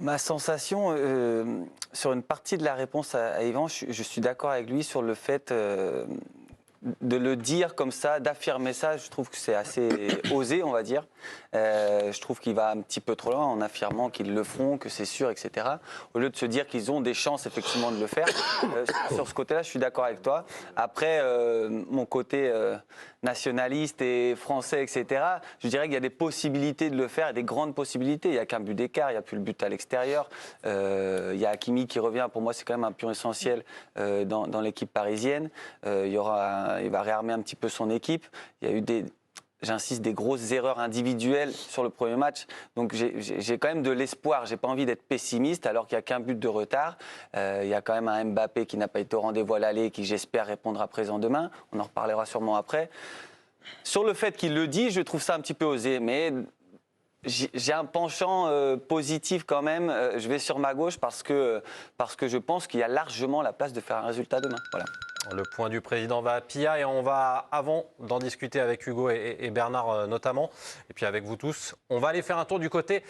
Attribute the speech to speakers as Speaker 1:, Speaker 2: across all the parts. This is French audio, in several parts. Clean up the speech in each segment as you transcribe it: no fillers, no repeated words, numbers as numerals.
Speaker 1: Ma sensation, sur une partie de la réponse à Yvan, je suis d'accord avec lui sur le fait de le dire comme ça, d'affirmer ça. Je trouve que c'est assez osé, on va dire. Je trouve qu'il va un petit peu trop loin en affirmant qu'ils le feront, que c'est sûr, etc. Au lieu de se dire qu'ils ont des chances effectivement de le faire. Sur ce côté-là, je suis d'accord avec toi. Après, mon côté nationaliste et français, etc., je dirais qu'il y a des possibilités de le faire, des grandes possibilités. Il n'y a qu'un but d'écart, il n'y a plus le but à l'extérieur. Il y a Hakimi qui revient. Pour moi, c'est quand même un pion essentiel dans l'équipe parisienne. Il va réarmer un petit peu son équipe. Il y a eu j'insiste, des grosses erreurs individuelles sur le premier match. Donc j'ai quand même de l'espoir. J'ai pas envie d'être pessimiste alors qu'il n'y a qu'un but de retard. Il y a quand même un Mbappé qui n'a pas été au rendez-vous à l'aller, qui j'espère répondra présent demain. On en reparlera sûrement après. Sur le fait qu'il le dit, je trouve ça un petit peu osé. Mais j'ai un penchant positif quand même. Je vais sur ma gauche parce que je pense qu'il y a largement la place de faire un résultat demain. Voilà.
Speaker 2: Le point du président va à Pia et on va, avant d'en discuter avec Hugo et Bernard notamment, et puis avec vous tous, on va aller faire un tour du côté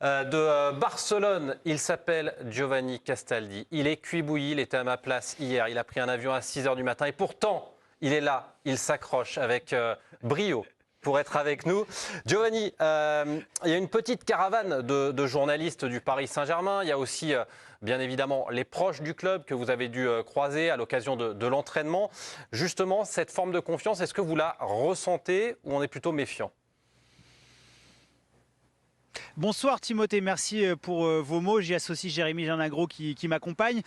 Speaker 2: de Barcelone. Il s'appelle Giovanni Castaldi. Il est cuit bouilli, il était à ma place hier. Il a pris un avion à 6h du matin et pourtant, il est là, il s'accroche avec brio pour être avec nous. Giovanni, il y a une petite caravane de journalistes du Paris Saint-Germain. Il y a aussi, bien évidemment, les proches du club que vous avez dû croiser à l'occasion de l'entraînement. Justement, cette forme de confiance, est-ce que vous la ressentez ou on est plutôt méfiant ?
Speaker 3: Bonsoir Timothée, merci pour vos mots. J'y associe Jérémy Janagro qui m'accompagne.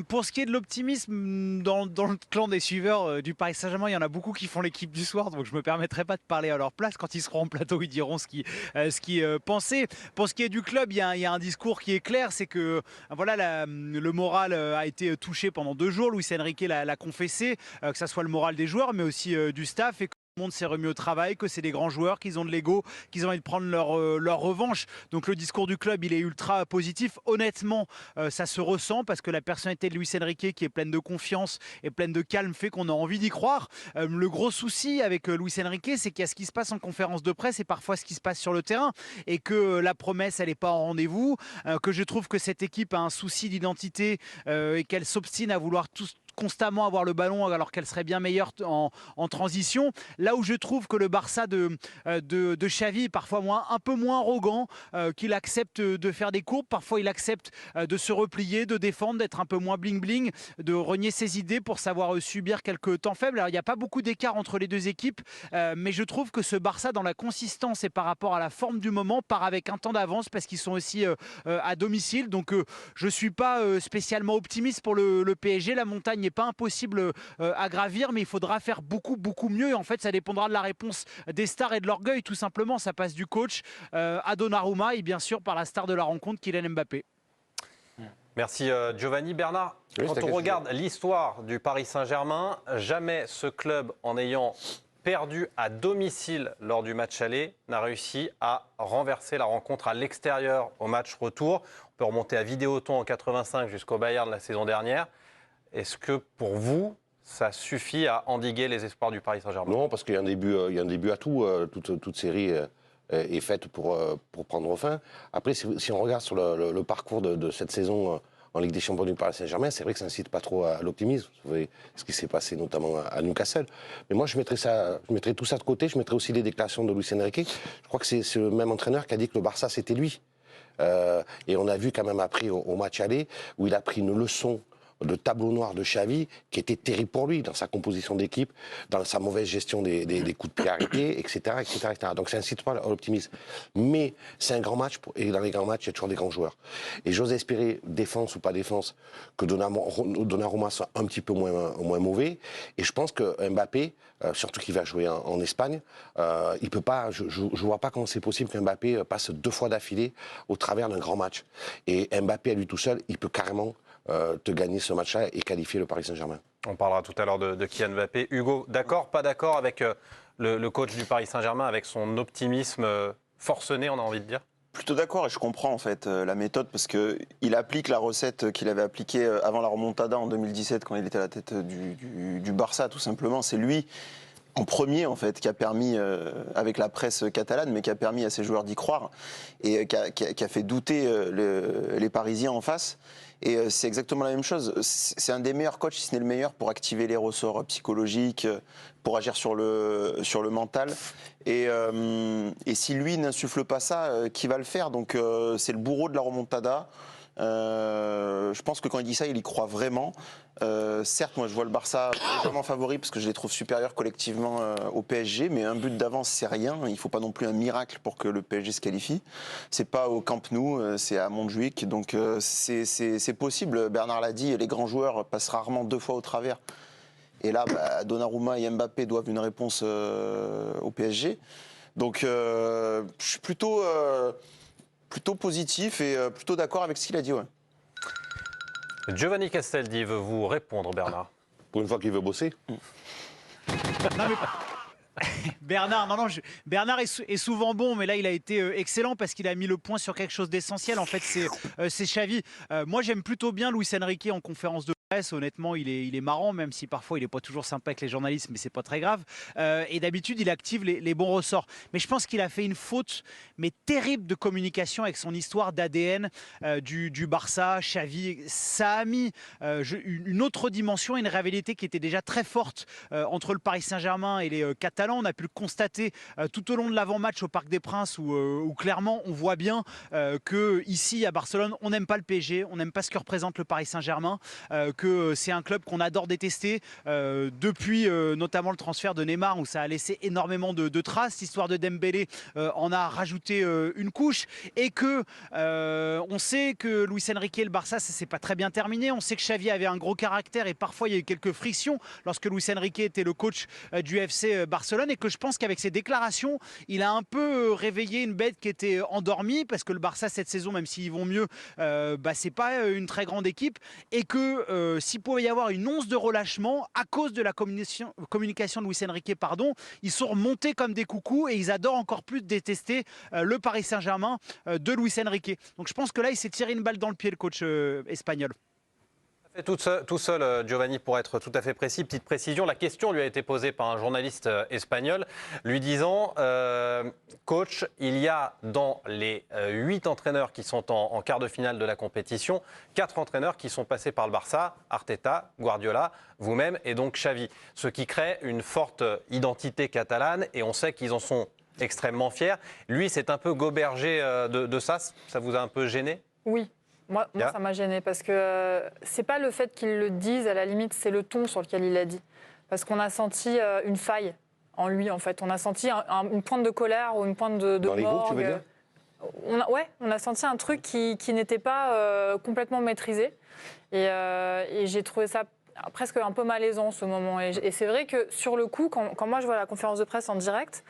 Speaker 3: Pour ce qui est de l'optimisme, dans le clan des suiveurs du Paris Saint-Germain, il y en a beaucoup qui font l'équipe du soir, donc je ne me permettrai pas de parler à leur place. Quand ils seront en plateau, ils diront ce qu'ils pensaient. Pour ce qui est du club, il y a un discours qui est clair, c'est que voilà, le moral a été touché pendant 2 jours. Luis Enrique l'a confessé, que ce soit le moral des joueurs, mais aussi du staff. Et le monde s'est remis au travail, que c'est des grands joueurs, qu'ils ont de l'ego, qu'ils ont envie de prendre leur revanche. Donc le discours du club, il est ultra positif. Honnêtement, ça se ressent parce que la personnalité de Luis Enrique, qui est pleine de confiance et pleine de calme, fait qu'on a envie d'y croire. Le gros souci avec Luis Enrique, c'est qu'il y a ce qui se passe en conférence de presse et parfois ce qui se passe sur le terrain, et que la promesse, elle n'est pas en rendez-vous, que je trouve que cette équipe a un souci d'identité et qu'elle s'obstine à vouloir constamment avoir le ballon alors qu'elle serait bien meilleure en transition. Là où je trouve que le Barça de Xavi est parfois un peu moins arrogant, qu'il accepte de faire des courbes, parfois il accepte de se replier, de défendre, d'être un peu moins bling-bling, de renier ses idées pour savoir subir quelques temps faibles. Alors il n'y a pas beaucoup d'écart entre les deux équipes, mais je trouve que ce Barça, dans la consistance et par rapport à la forme du moment, part avec un temps d'avance parce qu'ils sont aussi à domicile. Donc je ne suis pas spécialement optimiste pour le PSG. La montagne n'est pas impossible à gravir, mais il faudra faire beaucoup mieux. Et en fait, ça dépendra de la réponse des stars et de l'orgueil, tout simplement. Ça passe du coach à Donnarumma et bien sûr par la star de la rencontre, Kylian Mbappé.
Speaker 2: Merci Giovanni. Bernard, quand on regarde l'histoire du Paris Saint-Germain, jamais ce club, en ayant perdu à domicile lors du match aller, n'a réussi à renverser la rencontre à l'extérieur au match retour. On peut remonter à Vidéoton en 85 jusqu'au Bayern la saison dernière. Est-ce que pour vous, ça suffit à endiguer les espoirs du Paris Saint-Germain ?
Speaker 4: Non, parce qu'il y a un début à tout. Toute série est faite pour prendre fin. Après, si on regarde sur le parcours de cette saison en Ligue des Champions du Paris Saint-Germain, c'est vrai que ça n'incite pas trop à l'optimisme. Vous voyez ce qui s'est passé notamment à Newcastle. Mais moi, je mettrais tout ça de côté. Je mettrais aussi les déclarations de Luis Enrique. Je crois que c'est le même entraîneur qui a dit que le Barça, c'était lui. Et on a vu quand même après au match aller où il a pris une leçon de tableau noir de Xavi qui était terrible pour lui dans sa composition d'équipe, dans sa mauvaise gestion des coups de pied arrêtés, etc., etc., etc. Donc ça n'incite pas à l'optimisme. Mais c'est un grand match et dans les grands matchs, il y a toujours des grands joueurs. Et j'ose espérer, défense ou pas défense, que Donnarumma soit un petit peu moins mauvais. Et je pense que Mbappé, surtout qu'il va jouer en Espagne, il peut pas. Je vois pas comment c'est possible qu'Mbappé passe 2 fois d'affilée au travers d'un grand match. Et Mbappé à lui tout seul, il peut carrément te gagner ce match-là et qualifier le Paris Saint-Germain.
Speaker 2: On parlera tout à l'heure de Kylian Mbappé. Hugo, d'accord, pas d'accord avec le coach du Paris Saint-Germain, avec son optimisme forcené, on a envie de dire ?
Speaker 5: Plutôt d'accord, et je comprends en fait la méthode, parce qu'il applique la recette qu'il avait appliquée avant la remontada en 2017 quand il était à la tête du Barça, tout simplement. C'est lui en premier en fait, qui a permis, avec la presse catalane, mais qui a permis à ses joueurs d'y croire et qui a fait douter les Parisiens en face. Et c'est exactement la même chose. C'est un des meilleurs coachs, si ce n'est le meilleur, pour activer les ressorts psychologiques, pour agir sur le mental. Et si lui n'insuffle pas ça, qui va le faire? Donc c'est le bourreau de la remontada. Je pense que quand il dit ça, il y croit vraiment. Certes, moi je vois le Barça vraiment favori parce que je les trouve supérieurs collectivement au PSG, mais un but d'avance c'est rien. Il ne faut pas non plus un miracle pour que le PSG se qualifie. C'est pas au Camp Nou, c'est à Montjuïc, donc c'est possible. Bernard l'a dit, les grands joueurs passent rarement 2 fois au travers. Et là, Donnarumma et Mbappé doivent une réponse au PSG. Donc je suis plutôt positif et plutôt d'accord avec ce qu'il a dit. Ouais.
Speaker 2: Giovanni Castaldi veut vous répondre, Bernard.
Speaker 4: Pour une fois qu'il veut bosser.
Speaker 3: Non, mais Bernard, Bernard est souvent bon, mais là il a été excellent parce qu'il a mis le point sur quelque chose d'essentiel. En fait, c'est Xavi. Moi, j'aime plutôt bien Luis Enrique en conférence de presse. Honnêtement, il est marrant, même si parfois il n'est pas toujours sympa avec les journalistes, mais c'est pas très grave. Et d'habitude, il active les bons ressorts. Mais je pense qu'il a fait une faute, mais terrible de communication avec son histoire d'ADN du Barça. Xavi, ça a mis une autre dimension, une rivalité qui était déjà très forte entre le Paris Saint-Germain et les Catalans. On a pu le constater tout au long de l'avant-match au Parc des Princes où clairement on voit bien que ici à Barcelone on n'aime pas le PSG, on n'aime pas ce que représente le Paris Saint-Germain, que c'est un club qu'on adore détester depuis notamment le transfert de Neymar où ça a laissé énormément de traces. L'histoire de Dembélé en a rajouté une couche et que on sait que Luis Enrique et le Barça ça s'est pas très bien terminé. On sait que Xavi avait un gros caractère et parfois il y a eu quelques frictions lorsque Luis Enrique était le coach du FC Barcelone et que je pense qu'avec ses déclarations, il a un peu réveillé une bête qui était endormie parce que le Barça cette saison, même s'ils vont mieux, c'est pas une très grande équipe et que s'il pouvait y avoir une once de relâchement à cause de la communication de Luis Enrique, ils sont remontés comme des coucous et ils adorent encore plus détester le Paris Saint-Germain de Luis Enrique. Donc je pense que là, il s'est tiré une balle dans le pied le coach espagnol.
Speaker 2: Tout seul, Giovanni, pour être tout à fait précis. Petite précision, la question lui a été posée par un journaliste espagnol, lui disant coach, il y a dans les 8 entraîneurs qui sont en quart de finale de la compétition, 4 entraîneurs qui sont passés par le Barça, Arteta, Guardiola, vous-même et donc Xavi. Ce qui crée une forte identité catalane et on sait qu'ils en sont extrêmement fiers. Lui, c'est un peu gobergé de ça. Ça vous a un peu gêné ?
Speaker 6: Oui. Moi, ça m'a gêné parce que c'est pas le fait qu'il le dise, à la limite, c'est le ton sur lequel il l'a dit. Parce qu'on a senti une faille en lui, en fait. On a senti une pointe de colère ou une pointe de
Speaker 4: dans les groupes, tu veux dire?
Speaker 6: On a senti un truc qui n'était pas complètement maîtrisé. Et j'ai trouvé ça presque un peu malaisant, ce moment. Et c'est vrai que sur le coup, quand moi je vois la conférence de presse en direct,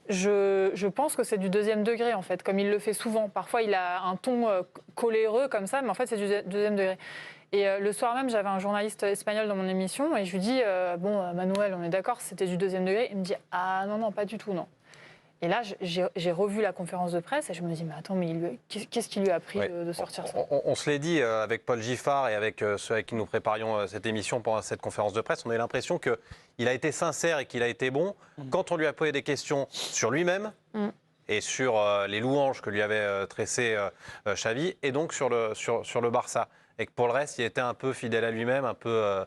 Speaker 6: je pense que c'est du deuxième degré, en fait, comme il le fait souvent. Parfois, il a un ton coléreux comme ça, mais en fait, c'est du deuxième degré. Et le soir même, j'avais un journaliste espagnol dans mon émission et je lui dis Manuel, on est d'accord, c'était du deuxième degré. Il me dit ah non, pas du tout, non. Et là, j'ai revu la conférence de presse et je me dis mais attends, mais qu'est-ce qui lui a pris de sortir ça?
Speaker 2: On se l'est dit avec Paul Giffard et avec ceux avec qui nous préparions cette émission pendant cette conférence de presse, on a eu l'impression qu'il a été sincère et qu'il a été bon quand on lui a posé des questions sur lui-même et sur les louanges que lui avait tressées Xavi et donc sur le Barça. Et que pour le reste, il était un peu fidèle à lui-même, un peu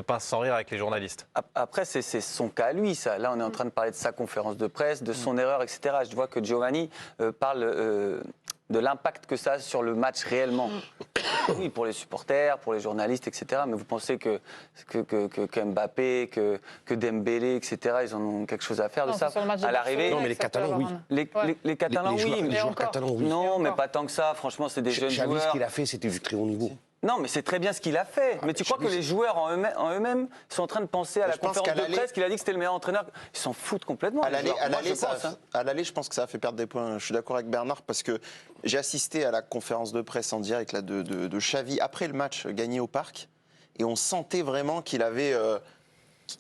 Speaker 2: pince sans rire avec les journalistes.
Speaker 1: Après, c'est son cas à lui, ça. Là, on est en train de parler de sa conférence de presse, de son erreur, etc. Je vois que Giovanni parle de l'impact que ça a sur le match réellement. Oui, pour les supporters, pour les journalistes, etc. Mais vous pensez que Mbappé, que Dembélé, etc., ils en ont quelque chose à faire de ça à l'arrivée?
Speaker 4: Non, mais les Catalans, oui.
Speaker 1: Les Catalans, oui.
Speaker 4: Les joueurs catalans, oui.
Speaker 1: Non, mais pas tant que ça. Franchement, c'est des jeunes joueurs.
Speaker 4: Ce qu'il a fait, c'était du très haut niveau.
Speaker 1: Non, mais c'est très bien ce qu'il a fait. Mais tu crois que les joueurs en eux-mêmes sont en train de penser à la conférence de presse qu'il a dit que c'était le meilleur entraîneur? Ils s'en foutent complètement.
Speaker 5: À l'aller, je pense que ça a fait perdre des points. Je suis d'accord avec Bernard parce que j'ai assisté à la conférence de presse en direct là, de Xavi après le match gagné au Parc. Et on sentait vraiment qu'il avait...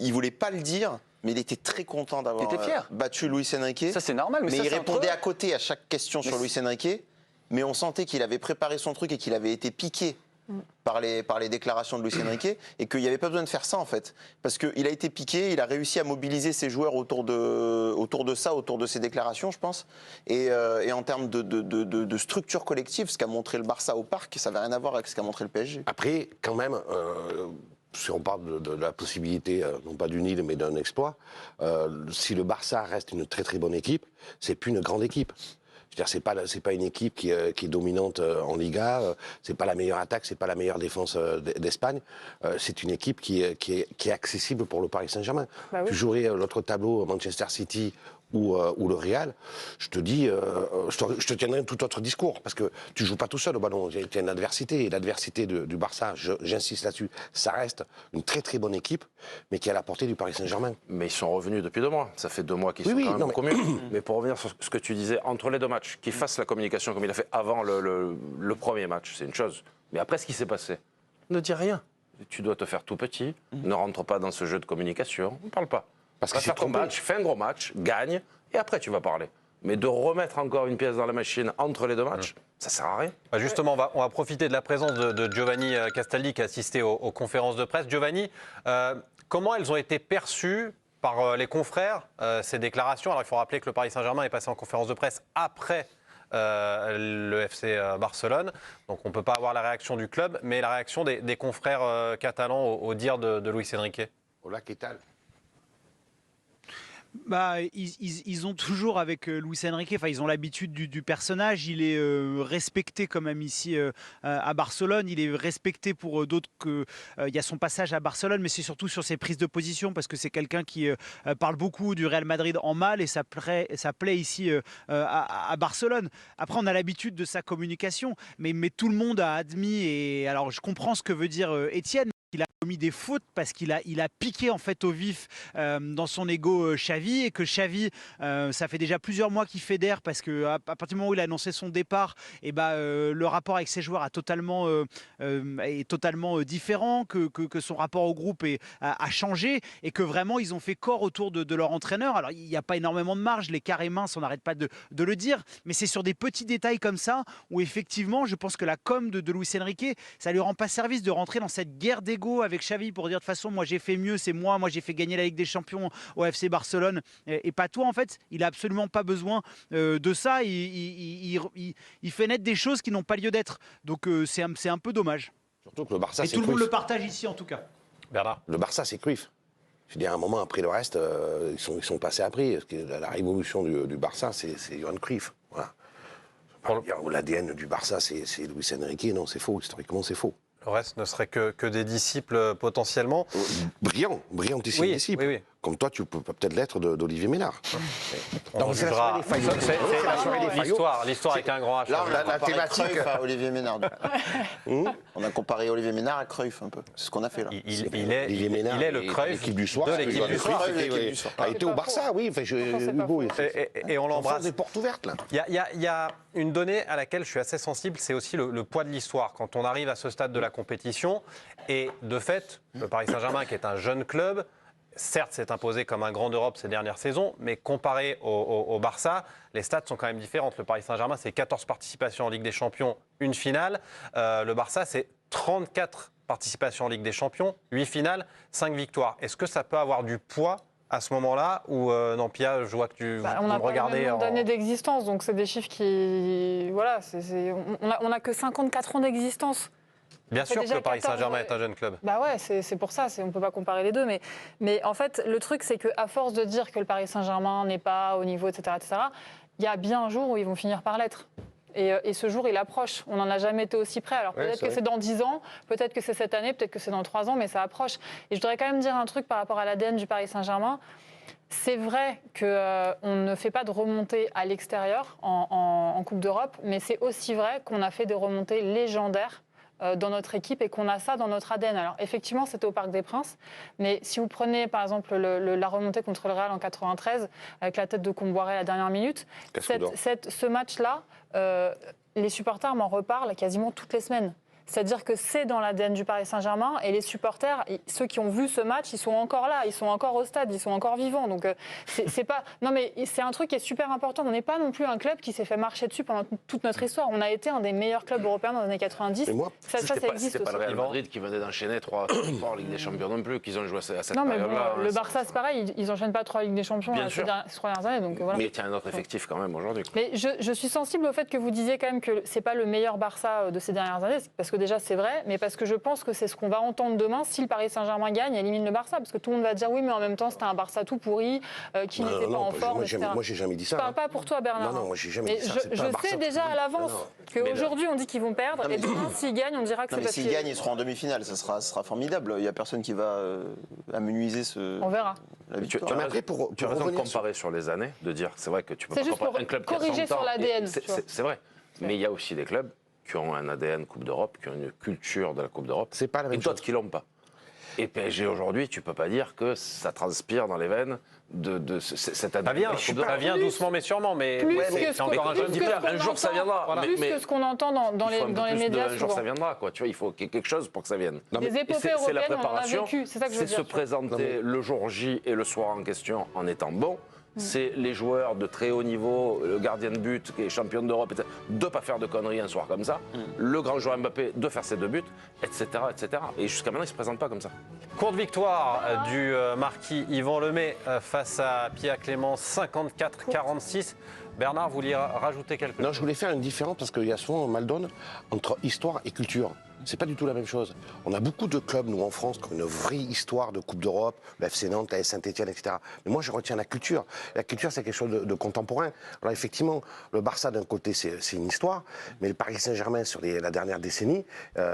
Speaker 5: il voulait pas le dire, mais il était très content d'avoir battu Luis Enrique.
Speaker 1: Ça, c'est normal. Mais ça,
Speaker 5: il répondait à côté à chaque question sur Luis Enrique. Mais on sentait qu'il avait préparé son truc et qu'il avait été piqué par les déclarations de Luis Enrique et qu'il n'y avait pas besoin de faire ça en fait. Parce qu'il a été piqué, il a réussi à mobiliser ses joueurs autour de ça, autour de ses déclarations, je pense. Et en termes de structure collective, ce qu'a montré le Barça au Parc, ça n'avait rien à voir avec ce qu'a montré le PSG.
Speaker 4: Après, quand même, si on parle de la possibilité, non pas du nil, mais d'un exploit, si le Barça reste une très très bonne équipe, c'est plus une grande équipe. C'est pas une équipe qui est dominante en Liga, c'est pas la meilleure attaque, c'est pas la meilleure défense d'Espagne. C'est une équipe qui est accessible pour le Paris Saint-Germain.
Speaker 6: Bah oui.
Speaker 4: Tu jouerais l'autre tableau, Manchester City ou le Real, je te dis, je te tiendrai un tout autre discours, parce que tu joues pas tout seul au ballon, tu as une adversité, et l'adversité du Barça, j'insiste là-dessus, ça reste une très très bonne équipe, mais qui est à la portée du Paris Saint-Germain.
Speaker 7: Mais ils sont revenus depuis 2 mois. Ça fait 2 mois qu'ils sont
Speaker 4: Oui,
Speaker 7: quand même
Speaker 4: non,
Speaker 7: beaucoup mieux. Mais pour revenir sur ce que tu disais, entre les 2 matchs, qu'il fasse la communication comme il a fait avant le premier match, c'est une chose. Mais après ce qui s'est passé, ne dis rien. Tu dois te faire tout petit, ne rentre pas dans ce jeu de communication, ne parle pas.
Speaker 4: Parce
Speaker 7: Va
Speaker 4: que
Speaker 7: faire
Speaker 4: c'est
Speaker 7: ton
Speaker 4: trompé.
Speaker 7: match, fais un gros match, gagne, et après tu vas parler. Mais de remettre encore une pièce dans la machine entre les 2 matchs, ça sert à rien.
Speaker 2: Bah justement, on va profiter de la présence de Giovanni Castaldi qui a assisté aux conférences de presse. Giovanni, comment elles ont été perçues par les confrères, ces déclarations? Alors il faut rappeler que le Paris Saint-Germain est passé en conférence de presse après le FC Barcelone. Donc on ne peut pas avoir la réaction du club, mais la réaction des confrères catalans au dire de Luis Enrique.
Speaker 4: Hola, ¿qué tal?
Speaker 3: Bah, ils ont toujours avec Luis Enrique, enfin ils ont l'habitude du personnage. Il est respecté quand même ici à Barcelone. Il est respecté pour d'autres que il y a son passage à Barcelone, mais c'est surtout sur ses prises de position parce que c'est quelqu'un qui parle beaucoup du Real Madrid en mal et ça plaît ici à Barcelone. Après on a l'habitude de sa communication, mais tout le monde a admis et alors je comprends ce que veut dire Étienne. Il a commis des fautes parce qu'il a piqué en fait au vif dans son ego Xavi et que Xavi, ça fait déjà plusieurs mois qu'il fédère parce que à partir du moment où il a annoncé son départ, et le rapport avec ses joueurs est totalement différent, que son rapport au groupe a changé et que vraiment ils ont fait corps autour de leur entraîneur. Alors il n'y a pas énormément de marge, l'écart est mince, on n'arrête pas de le dire, mais c'est sur des petits détails comme ça où effectivement je pense que la com de Luis Enrique, ça lui rend pas service de rentrer dans cette guerre d'ego avec Xavi pour dire de toute façon moi j'ai fait mieux, c'est moi j'ai fait gagner la Ligue des Champions au FC Barcelone et pas toi en fait. Il a absolument pas besoin de ça. Il fait naître des choses qui n'ont pas lieu d'être. Donc c'est un peu dommage.
Speaker 4: Surtout que le Barça,
Speaker 3: Et
Speaker 4: c'est
Speaker 3: tout le monde
Speaker 4: Cruyff.
Speaker 3: le partage ici en tout cas.
Speaker 2: Bernard.
Speaker 4: Le Barça, c'est Cruyff. Je veux dire, à un moment, après le reste, ils sont passés après. Parce que la révolution du Barça, c'est Johan Cruyff. Voilà. L'ADN du Barça, c'est Luis Enrique. Non, c'est faux. Historiquement, c'est faux.
Speaker 2: Le reste ne serait que des disciples potentiellement.
Speaker 4: Brillantissime
Speaker 2: Oui,
Speaker 4: disciple.
Speaker 2: oui.
Speaker 4: Comme toi, tu peux peut-être l'être d'olivier Ménard.
Speaker 2: On
Speaker 4: c'est la
Speaker 2: jugera.
Speaker 4: soirée des faillots.
Speaker 2: C'est
Speaker 4: la soirée des faillots.
Speaker 2: l'histoire avec un grand H.
Speaker 5: Là, on a
Speaker 4: La
Speaker 5: comparé
Speaker 4: thématique.
Speaker 5: Cruyff à Olivier Ménard. On a comparé Olivier Ménard à Cruyff un peu. C'est ce qu'on a fait là.
Speaker 4: Olivier Ménard,
Speaker 2: il est le Cruyff
Speaker 4: l'équipe du soir.
Speaker 2: de
Speaker 4: c'est
Speaker 2: l'équipe
Speaker 4: Johan
Speaker 2: du
Speaker 4: Cruyff,
Speaker 2: soir.
Speaker 5: Cruyff,
Speaker 4: qui
Speaker 5: l'équipe du soir.
Speaker 4: a été au Barça, oui. Enfin,
Speaker 6: Franchement, c'est pas
Speaker 4: Hugo,
Speaker 6: faux.
Speaker 2: Et on l'embrasse.
Speaker 4: des portes ouvertes, là.
Speaker 2: Il y a une donnée à laquelle je suis assez sensible, c'est aussi le poids de l'histoire. Quand on arrive à ce stade de la compétition, et de fait, le Paris Saint-Germain, qui est un jeune club, certes, s'est imposé comme un grand d'Europe ces dernières saisons, mais comparé au Barça, les stats sont quand même différentes. Le Paris Saint-Germain, c'est 14 participations en Ligue des Champions, une finale. Le Barça, c'est 34 participations en Ligue des Champions, 8 finales, 5 victoires. Est-ce que ça peut avoir du poids à ce moment-là ou non, Pia, je vois que
Speaker 6: On
Speaker 2: vous
Speaker 6: n'a
Speaker 2: me
Speaker 6: pas
Speaker 2: regardez
Speaker 6: le nombre
Speaker 2: en...
Speaker 6: d'années d'existence, donc c'est des chiffres qui... Voilà, on n'a que 54 ans d'existence.
Speaker 2: Bien
Speaker 6: fait
Speaker 2: sûr que
Speaker 6: déjà
Speaker 2: le Paris
Speaker 6: 14,
Speaker 2: Saint-Germain est un jeune club.
Speaker 6: Bah ouais, c'est pour ça, on ne peut pas comparer les deux. Mais en fait, le truc, c'est qu'à force de dire que le Paris Saint-Germain n'est pas au niveau, etc., il y a bien un jour où ils vont finir par l'être. Et ce jour, il approche. On n'en a jamais été aussi près. Alors peut-être que c'est dans 10 ans, peut-être que c'est cette année, peut-être que c'est dans 3 ans, mais ça approche. Et je voudrais quand même dire un truc par rapport à l'ADN du Paris Saint-Germain. C'est vrai qu'on ne fait pas de remontée à l'extérieur en Coupe d'Europe, mais c'est aussi vrai qu'on a fait des remontées légendaires dans notre équipe et qu'on a ça dans notre ADN. Alors effectivement, c'était au Parc des Princes, mais si vous prenez par exemple la remontée contre le Real en 93, avec la tête de Comboiré à la dernière minute, ce match-là, les supporters m'en reparlent quasiment toutes les semaines. C'est-à-dire que c'est dans l'ADN du Paris Saint-Germain et les supporters, ceux qui ont vu ce match, ils sont encore là, ils sont encore au stade, ils sont encore vivants. Donc c'est pas. Non mais c'est un truc qui est super important. On n'est pas non plus un club qui s'est fait marcher dessus pendant toute notre histoire. On a été un des meilleurs clubs européens dans les années 90.
Speaker 4: Mais moi,
Speaker 6: ça existe
Speaker 7: C'était pas le
Speaker 6: aussi.
Speaker 7: Real Madrid qui venait d'enchaîner 3 en Ligue des Champions non plus, qu'ils ont joué à cette
Speaker 6: Non mais bon,
Speaker 7: période-là.
Speaker 6: le Barça c'est pareil, ils enchaînent pas 3 Ligues des Champions
Speaker 7: Bien
Speaker 6: ces
Speaker 7: sûr.
Speaker 6: 3 dernières années. Donc voilà.
Speaker 7: Mais il y a un autre effectif quand même aujourd'hui.
Speaker 6: Mais je suis sensible au fait que vous disiez quand même que c'est pas le meilleur Barça de ces dernières années, parce que déjà c'est vrai, mais parce que je pense que c'est ce qu'on va entendre demain si le Paris Saint-Germain gagne et élimine le Barça, parce que tout le monde va dire oui, mais en même temps c'était un Barça tout pourri, qui n'était pas en forme, etc.
Speaker 4: Moi, j'ai jamais dit ça.
Speaker 6: Je parle pas pour toi, Bernard.
Speaker 4: Non, moi, j'ai jamais
Speaker 6: Mais
Speaker 4: dit ça.
Speaker 6: je
Speaker 4: C'est pas un Barça
Speaker 6: sais déjà
Speaker 4: tout
Speaker 6: à l'avance qu'aujourd'hui on dit qu'ils vont perdre,
Speaker 5: Non, mais-
Speaker 6: et demain s'ils gagnent, on dira que
Speaker 5: Non,
Speaker 6: c'est
Speaker 5: mais
Speaker 6: parce
Speaker 5: s'ils gagnent, ils seront en demi-finale. Ça sera formidable. Il n'y a personne qui va amenuiser
Speaker 6: on verra.
Speaker 5: la
Speaker 7: Tu
Speaker 5: victoire.
Speaker 7: as
Speaker 4: Mais après, pour
Speaker 7: raison de
Speaker 4: revenir
Speaker 7: comparer sur les années, de dire c'est vrai que tu peux
Speaker 6: C'est
Speaker 7: pas
Speaker 6: juste
Speaker 7: comparer
Speaker 6: pour
Speaker 7: un club qui a
Speaker 6: corriger
Speaker 7: 100 ans
Speaker 6: sur l'ADN,
Speaker 7: et
Speaker 6: tu vois.
Speaker 7: C'est vrai. Mais il y a aussi des clubs qui ont un ADN Coupe d'Europe, qui ont une culture de la Coupe d'Europe,
Speaker 4: C'est pas la
Speaker 7: et
Speaker 4: même
Speaker 7: d'autres
Speaker 4: chose.
Speaker 7: qui l'ont pas. Et PSG aujourd'hui, tu peux pas dire que ça transpire dans les veines de cet ADN.
Speaker 2: Ça vient,
Speaker 7: de la Coupe d'Europe.
Speaker 2: ça vient doucement mais sûrement, mais
Speaker 6: Plus
Speaker 2: c'est
Speaker 6: que ce
Speaker 2: encore un
Speaker 6: plus
Speaker 2: jeune
Speaker 6: que
Speaker 2: club.
Speaker 6: ce qu'on
Speaker 7: Un jour, ça
Speaker 6: entend-
Speaker 7: viendra.
Speaker 2: Voilà.
Speaker 6: Plus
Speaker 7: Mais-
Speaker 6: que ce qu'on entend dans
Speaker 7: Il faut un
Speaker 6: les
Speaker 7: peu plus
Speaker 6: médias
Speaker 7: un jour
Speaker 6: souvent.
Speaker 7: ça viendra, quoi. Tu vois, il faut qu'il y ait quelque chose pour que ça vienne.
Speaker 4: Non, mais-
Speaker 6: Les
Speaker 7: Et
Speaker 6: épopées
Speaker 7: c'est la
Speaker 6: européennes, on en a
Speaker 7: préparation,
Speaker 6: vécu, c'est ça que je veux
Speaker 7: c'est
Speaker 6: dire.
Speaker 7: se présenter le jour J et le soir en question en étant bon. C'est les joueurs de très haut niveau, le gardien de but qui est champion d'Europe, etc., de ne pas faire de conneries un soir comme ça. Le grand joueur Mbappé de faire ses 2 buts, etc. etc. Et jusqu'à maintenant, il ne se présente pas comme ça.
Speaker 2: Courte victoire du marquis Yvan Lemay face à Pia Clément, 54-46. Bernard, vous vouliez rajouter quelque chose?
Speaker 4: Non, je voulais faire une différence parce qu'il y a souvent un mal donne entre histoire et culture. C'est pas du tout la même chose. On a beaucoup de clubs, nous, en France, qui ont une vraie histoire de Coupe d'Europe, le FC Nantes, la Saint-Etienne, etc. Mais moi, je retiens la culture. La culture, c'est quelque chose de contemporain. Alors, effectivement, le Barça, d'un côté, c'est une histoire, mais le Paris Saint-Germain, sur la dernière décennie,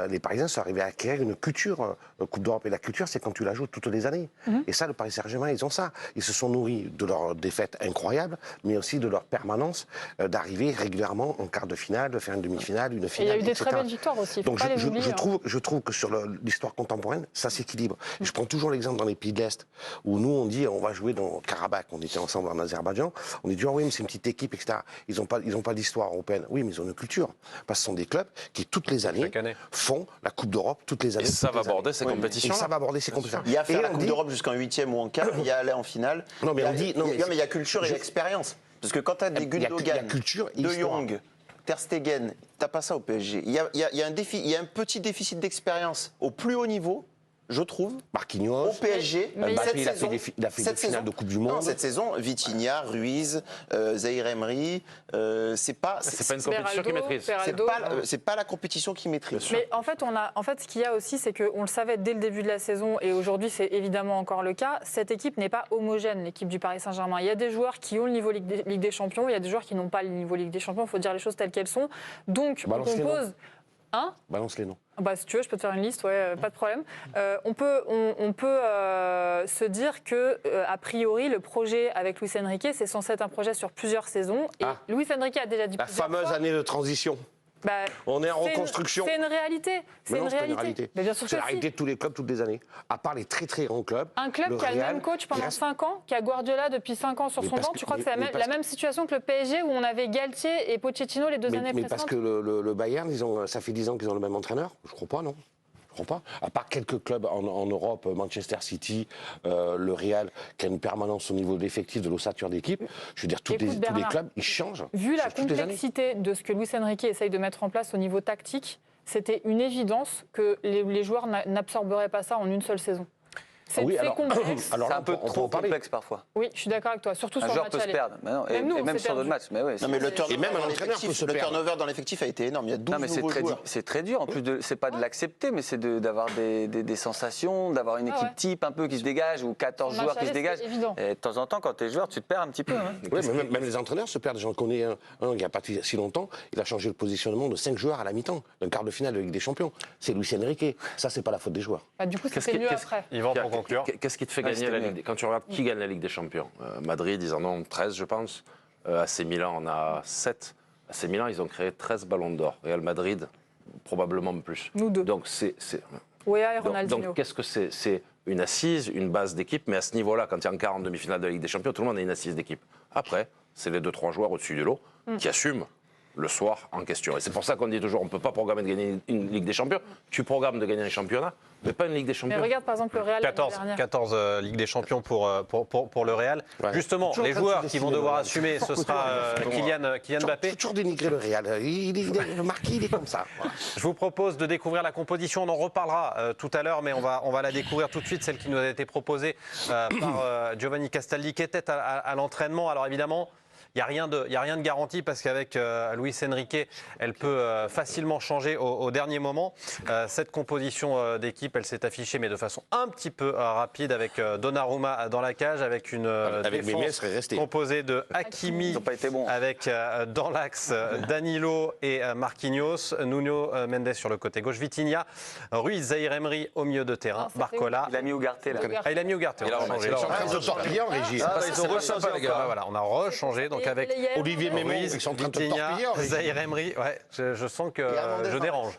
Speaker 4: les Parisiens sont arrivés à acquérir une culture Coupe d'Europe. Et la culture, c'est quand tu la joues toutes les années. Et ça, le Paris Saint-Germain, ils ont ça. Ils se sont nourris de leurs défaites incroyables, mais aussi de leur permanence d'arriver régulièrement en quart de finale, de faire une demi-finale, une
Speaker 6: Et il y
Speaker 4: finale,
Speaker 6: a eu des
Speaker 4: etc.
Speaker 6: très belles victoires aussi, il faut
Speaker 4: Donc
Speaker 6: pas les oublier.
Speaker 4: je trouve que sur l'histoire contemporaine, ça s'équilibre. Et je prends toujours l'exemple dans les pays de l'Est, où nous, on dit, on va jouer dans Karabakh, on était ensemble en Azerbaïdjan, on dit, ah oui, mais c'est une petite équipe, etc. Ils n'ont pas d'histoire européenne. Oui, mais ils ont une culture. Parce que ce sont des clubs qui, toutes les années,
Speaker 2: Chaque année.
Speaker 4: font la Coupe d'Europe, toutes les années.
Speaker 7: Et ça
Speaker 4: toutes
Speaker 7: va
Speaker 4: les années.
Speaker 7: aborder ces
Speaker 5: Oui, mais-
Speaker 4: Et
Speaker 7: compétitions.
Speaker 4: ça va aborder ces compétitions.
Speaker 5: Il y a faire
Speaker 4: Et
Speaker 5: la
Speaker 4: on
Speaker 5: Coupe
Speaker 4: dit-
Speaker 5: d'Europe jusqu'en 8e ou en quart, il y a aller en finale.
Speaker 4: Non, mais
Speaker 5: Il y a-
Speaker 4: on dit- non, mais
Speaker 5: il y a culture et expérience. Parce que quand tu as des
Speaker 4: Il y a
Speaker 5: Gundogan,
Speaker 4: culture et
Speaker 5: De
Speaker 4: histoire.
Speaker 5: Jong, Ter Stegen, t'as pas ça au PSG. Il y a un petit déficit d'expérience au plus haut niveau, je trouve.
Speaker 4: Marquinhos,
Speaker 5: Au PSG,
Speaker 6: Mais
Speaker 4: Mbappé,
Speaker 5: cette
Speaker 4: il a
Speaker 5: saison-
Speaker 4: fait des
Speaker 5: cette
Speaker 4: finales
Speaker 5: saison-
Speaker 4: de Coupe du
Speaker 5: Non,
Speaker 4: Monde.
Speaker 5: cette saison, Vitinha, Ruiz, Zahir Emery, c'est pas.
Speaker 7: C'est pas une compétition qu'ils maîtrisent.
Speaker 5: C'est pas la compétition qu'ils maîtrisent.
Speaker 6: Mais en fait, ce qu'il y a aussi, c'est qu'on le savait dès le début de la saison, et aujourd'hui c'est évidemment encore le cas, cette équipe n'est pas homogène, l'équipe du Paris Saint-Germain. Il y a des joueurs qui ont le niveau Ligue des Champions, il y a des joueurs qui n'ont pas le niveau Ligue des Champions, il faut dire les choses telles qu'elles sont. Donc
Speaker 4: Balance
Speaker 6: on
Speaker 4: les
Speaker 6: compose... Hein
Speaker 4: Balance les noms.
Speaker 6: Bah, si tu veux, je peux te faire une liste, ouais, pas de problème. On peut se dire que, a priori, le projet avec Luis Enrique, c'est censé être un projet sur plusieurs saisons. Et
Speaker 4: Ah.
Speaker 6: Luis Enrique a déjà dit
Speaker 4: La
Speaker 6: plusieurs
Speaker 4: fameuse
Speaker 6: fois,
Speaker 4: année de transition.
Speaker 6: bah,
Speaker 4: On est en
Speaker 6: c'est une-
Speaker 4: reconstruction.
Speaker 6: C'est une réalité. C'est
Speaker 4: Mais non,
Speaker 6: une
Speaker 4: c'est pas
Speaker 6: réalité. Mais bien sûr
Speaker 4: C'est
Speaker 6: que
Speaker 4: la
Speaker 6: si.
Speaker 4: réalité de tous les clubs, toutes les années. À part les très très grands clubs.
Speaker 6: Un club
Speaker 4: le
Speaker 6: qui a le
Speaker 4: Real,
Speaker 6: même coach
Speaker 4: il
Speaker 6: pendant
Speaker 4: reste-
Speaker 6: 5 ans, qui a Guardiola depuis 5 ans sur
Speaker 4: Mais
Speaker 6: son
Speaker 4: parce
Speaker 6: banc,
Speaker 4: que-
Speaker 6: tu crois que
Speaker 4: mais-
Speaker 6: c'est
Speaker 4: mais
Speaker 6: la
Speaker 4: parce
Speaker 6: même situation que le PSG où on avait Galtier et Pochettino les 2 années
Speaker 4: Mais parce
Speaker 6: précédentes?
Speaker 4: que le Bayern, ça fait 10 ans qu'ils ont le même entraîneur. Je crois pas, non. Je crois pas. À part quelques clubs en Europe, Manchester City, le Real, qui a une permanence au niveau de l'effectif, de l'ossature d'équipe. Je veux dire, tous
Speaker 6: Écoute,
Speaker 4: les
Speaker 6: Bernard,
Speaker 4: clubs, ils changent.
Speaker 6: Vu la
Speaker 4: Sur toutes les années.
Speaker 6: complexité de ce que Luis Enrique essaye de mettre en place au niveau tactique, c'était une évidence que les joueurs n'absorberaient pas ça en une seule saison. C'est
Speaker 4: oui, alors-
Speaker 6: complexe.
Speaker 4: alors
Speaker 1: C'est
Speaker 4: là,
Speaker 1: un peu
Speaker 4: on peut
Speaker 1: trop
Speaker 4: en parler.
Speaker 1: complexe parfois.
Speaker 6: Oui, je suis d'accord avec toi, surtout
Speaker 1: Un
Speaker 6: sur le
Speaker 1: joueur
Speaker 6: match
Speaker 1: peut se
Speaker 6: aller.
Speaker 1: perdre. Mais non,
Speaker 6: Même nous,
Speaker 1: et
Speaker 6: on
Speaker 1: même
Speaker 6: s'est
Speaker 1: sur d'autres
Speaker 6: perdu.
Speaker 1: matchs. Mais ouais,
Speaker 5: Non, mais le
Speaker 1: c'est-
Speaker 5: turnover,
Speaker 4: même un
Speaker 5: dans
Speaker 4: entraîneur
Speaker 5: l'effectif-
Speaker 4: peut se
Speaker 5: le
Speaker 4: perdre.
Speaker 5: turnover dans l'effectif a été énorme. Il y a 12
Speaker 1: Non, mais
Speaker 5: nouveaux joueurs.
Speaker 1: c'est très dur. En plus, c'est pas de l'accepter, mais c'est d'avoir des sensations, d'avoir une
Speaker 6: Ah
Speaker 1: équipe
Speaker 6: ouais.
Speaker 1: type un peu qui se dégage ou 14
Speaker 6: Sur le
Speaker 1: joueurs
Speaker 6: match
Speaker 1: qui se
Speaker 6: aller,
Speaker 1: dégagent.
Speaker 6: c'est évident.
Speaker 1: Et de temps en temps, quand tu es joueur, tu te perds un petit peu. hein.
Speaker 4: Oui, mais même les entraîneurs se perdent. J'en connais un il n'y a pas si longtemps. Il a changé le positionnement de 5 joueurs à la mi-temps d'un quart de finale de Ligue des Champions. C'est Luis Enrique. Ça, c'est pas la faute des joueurs.
Speaker 6: Bah, du coup,
Speaker 7: Qu'est-ce
Speaker 6: c'était
Speaker 7: qui-
Speaker 6: mieux
Speaker 7: qu'est-ce-
Speaker 6: après.
Speaker 2: Yvan, pour conclure.
Speaker 7: Qu'est-ce qui te fait
Speaker 1: Ouais,
Speaker 7: gagner
Speaker 1: c'était
Speaker 7: la
Speaker 1: mieux.
Speaker 7: Ligue Quand tu regardes qui gagne la Ligue des Champions, Madrid, ils en ont 13, je pense. AC Milan en a 7. AC Milan, ils ont créé 13 ballons d'or. Real Madrid, probablement plus.
Speaker 6: Nous deux.
Speaker 7: Donc,
Speaker 6: Wea et Ronaldinho.
Speaker 7: donc qu'est-ce que c'est? C'est une assise, une base d'équipe, mais à ce niveau-là, quand il y a un quart en demi-finale de la Ligue des Champions, tout le monde a une assise d'équipe. Après, c'est les 2-3 joueurs au-dessus du lot qui assument le soir en question. Et c'est pour ça qu'on dit toujours, on ne peut pas programmer de gagner une Ligue des Champions. Tu programmes de gagner un championnat, mais pas une Ligue des
Speaker 6: Mais
Speaker 7: Champions.
Speaker 6: regarde par exemple le Real l'année dernière.
Speaker 2: 14 Ligue des Champions pour le Real.
Speaker 4: Ouais.
Speaker 2: Justement,
Speaker 4: Toujours en
Speaker 2: les
Speaker 4: train de
Speaker 2: joueurs
Speaker 4: se
Speaker 2: qui vont
Speaker 4: dessiner,
Speaker 2: devoir
Speaker 4: le
Speaker 2: assumer, ce sera Kylian Mbappé.
Speaker 4: Toujours dénigrer le Real. Le Marquis, il est comme ça. Voilà.
Speaker 2: Je vous propose de découvrir la composition. On en reparlera tout à l'heure, mais on va la découvrir tout de suite, celle qui nous a été proposée par Giovanni Castaldi, qui était à l'entraînement. Alors évidemment, il n'y a rien de garanti parce qu'avec Luis Enrique, elle peut facilement changer au dernier moment. Cette composition d'équipe, elle s'est affichée, mais de façon un petit peu rapide, avec Donnarumma dans la cage, avec une
Speaker 4: Avec Mémé, elle
Speaker 2: défense
Speaker 4: serait restée.
Speaker 2: composée de Hakimi,
Speaker 1: Ils n'ont pas été bons.
Speaker 2: avec dans l'axe Danilo et Marquinhos, Nuno Mendes sur le côté gauche, Vitinha, Ruiz, Zahir Emery au milieu de terrain,
Speaker 6: Ah, ça fait
Speaker 2: Barcola.
Speaker 1: Il a mis Ugarte là.
Speaker 2: Ah, il a mis Ugarte.
Speaker 7: Et là, on a
Speaker 2: changé.
Speaker 7: changé.
Speaker 4: Ils sont en train de se torpiller en régie.
Speaker 2: Ah, bah,
Speaker 7: c'est
Speaker 2: ils ont
Speaker 7: pas
Speaker 2: rechangé
Speaker 7: sympa, les gars.
Speaker 2: encore. Ah, voilà, on a rechangé donc avec
Speaker 4: Olivier Mémon,
Speaker 2: Ruiz,
Speaker 4: ils sont en train de se
Speaker 2: Vitinha,
Speaker 4: torpiller en régie.
Speaker 2: Zahir Emery. Ouais, je sens que
Speaker 5: Hernandez,
Speaker 2: je dérange.